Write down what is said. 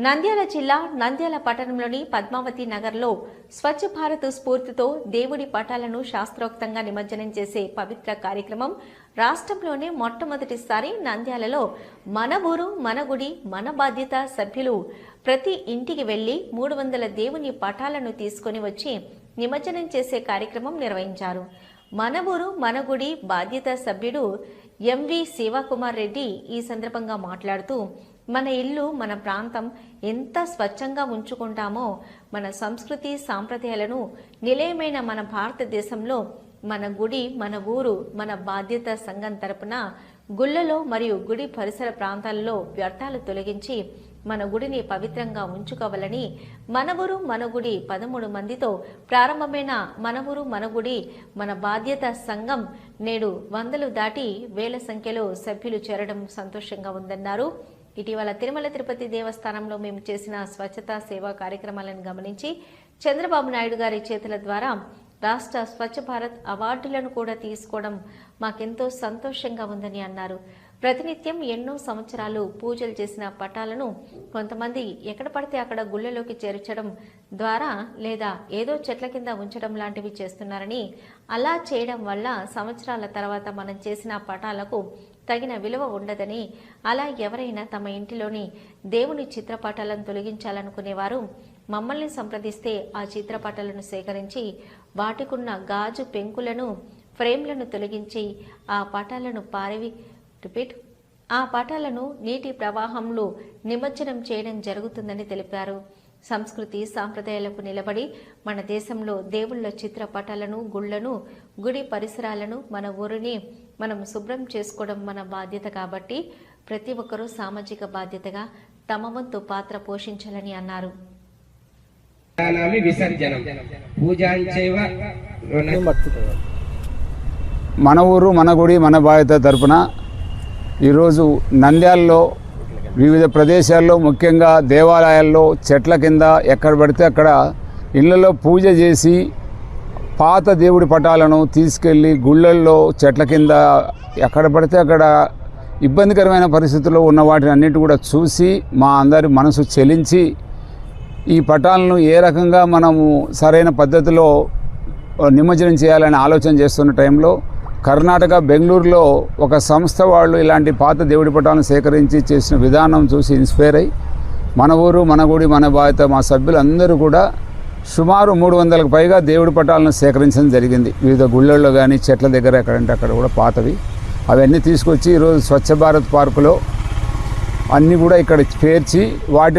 నంద్యాల జిల్లా నంద్యాల పట్టణంలోని పద్మావతి నగర్లో స్వచ్ఛ భారత్ స్ఫూర్తితో దేవుడి పటాలను శాస్త్రోక్తంగా నిమజ్జనం చేసే పవిత్ర కార్యక్రమం రాష్ట్రంలోనే మొట్టమొదటిసారి నంద్యాలలో మన ఊరు మన గుడి మన బాధ్యత సభ్యులు ప్రతి ఇంటికి వెళ్లి 300 దేవుని పటాలను తీసుకొని వచ్చి నిమజ్జనం చేసే కార్యక్రమం నిర్వహించారు. మన ఊరు మన గుడి బాధ్యత సభ్యుడు ఎంవి శివకుమార్ రెడ్డి ఈ సందర్భంగా మాట్లాడుతూ, మన ఇల్లు మన ప్రాంతం ఎంత స్వచ్ఛంగా ఉంచుకుంటామో మన సంస్కృతి సాంప్రదాయాలను నిలయమైన మన భారతదేశంలో మన గుడి మన ఊరు మన బాధ్యత సంఘం తరపున గుళ్ళలో మరియు గుడి పరిసర ప్రాంతాల్లో వ్యర్థాలు తొలగించి మన గుడిని పవిత్రంగా ఉంచుకోవాలని మన ఊరు మన గుడి 13 మందితో ప్రారంభమైన మన ఊరు మన గుడి మన బాధ్యత సంఘం నేడు 100 దాటి వేల సంఖ్యలో సభ్యులు చేరడం సంతోషంగా ఉందన్నారు. ఇటీవల తిరుమల తిరుపతి దేవస్థానంలో మేము చేసిన స్వచ్ఛతా సేవా కార్యక్రమాలను గమనించి చంద్రబాబు నాయుడు గారి చేతుల ద్వారా రాష్ట్ర స్వచ్ఛ భారత్ అవార్డులను కూడా తీసుకోవడం మాకెంతో సంతోషంగా ఉందని అన్నారు. ప్రతినిత్యం ఎన్నో సంవత్సరాలు పూజలు చేసిన పటాలను కొంతమంది ఎక్కడ పడితే అక్కడ గుళ్ళలోకి చేర్చడం ద్వారా లేదా ఏదో చెట్ల కింద ఉంచడం లాంటివి చేస్తున్నారని, అలా చేయడం వల్ల సంవత్సరాల తర్వాత మనం చేసిన పటాలకు తగిన విలువ ఉండదని, అలా ఎవరైనా తమ ఇంటిలోని దేవుని చిత్రపటాలను తొలగించాలనుకునేవారు మమ్మల్ని సంప్రదిస్తే ఆ చిత్రపటాలను సేకరించి వాటికున్న గాజు పెంకులను ఫ్రేమ్లను తొలగించి ఆ పటాలను నీటి ప్రవాహంలో నిమజ్జనం చేయడం జరుగుతుందని తెలిపారు. సంస్కృతి సాంప్రదాయాలకు నిలబడి మన దేశంలో దేవుళ్ళ చిత్రపటాలను గుళ్లను గుడి పరిసరాలను మన ఊరిని మనం శుభ్రం చేసుకోవడం మన బాధ్యత కాబట్టి ప్రతి ఒక్కరూ సామాజిక బాధ్యతగా తమ వంతు పాత్ర పోషించాలని అన్నారు. మన ఊరు మన గుడి మన బాధ్యత తరపున ఈరోజు నంద్యాలలో వివిధ ప్రదేశాల్లో ముఖ్యంగా దేవాలయాల్లో చెట్ల కింద ఎక్కడ పడితే అక్కడ ఇళ్లలో పూజ చేసి పాత దేవుడి పటాలను తీసుకెళ్ళి గుళ్ళల్లో చెట్ల కింద ఎక్కడ పడితే అక్కడ ఇబ్బందికరమైన పరిస్థితుల్లో ఉన్న వాటిని అన్నిటి కూడా చూసి మా అందరి మనసు చెలించి ఈ పటాలను ఏ రకంగా మనము సరైన పద్ధతిలో నిమజ్జనం చేయాలని ఆలోచన చేస్తున్న టైంలో కర్ణాటక బెంగళూరులో ఒక సంస్థ వాళ్ళు ఇలాంటి పాత దేవుడి పటాలను సేకరించి చేసిన విధానం చూసి ఇన్స్పైర్ అయ్యి మన ఊరు మన గుడి మన బాధ్యత మా సభ్యులందరూ కూడా సుమారు 300కు పైగా దేవుడి పటాలను సేకరించడం జరిగింది. వివిధ గుళ్ళల్లో కానీ చెట్ల దగ్గర ఎక్కడంటే అక్కడ కూడా పాతవి అవన్నీ తీసుకొచ్చి ఈరోజు స్వచ్ఛ భారత్ పార్కులో అన్నీ కూడా ఇక్కడ పేర్చి వాటి